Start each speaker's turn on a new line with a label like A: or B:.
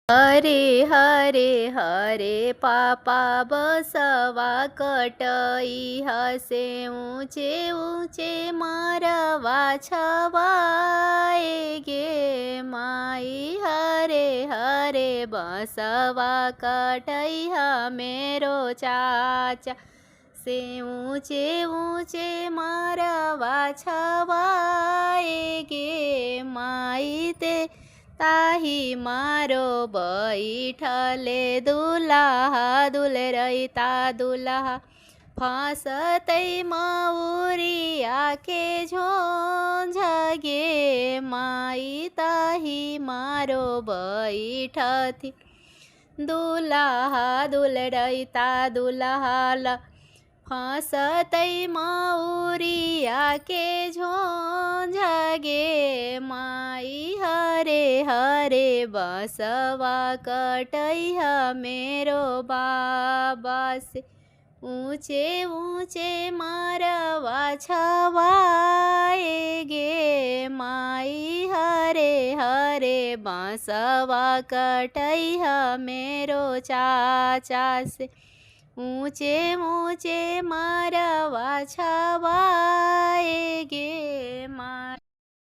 A: हरे हरे हरे पापा बसवा कटई हसे ऊँचे ऊँचे मारवा छवाए गे माई। हरे हरे बसवा कटई मेरो चाचा से ऊँचे ऊँचे मारवा छवाए गे माई। ते ताही मारो बैठले दुल्हा दुलरैता दुल्हा फांसतै मौरिया के झोंझगे माई। ताही मारो बैठती दुल्हा दुलरैता दुल्हा फांसतै मौरिया के झोंझगे माई। हरे हरे बसवा कटई मेरो बाबा से ऊँचे ऊँचे मारवा छवाए गे माई। हरे हरे बसवा कटई मेरो चाचा से ऊँचे ऊँचे मारवा छवाए गे माई।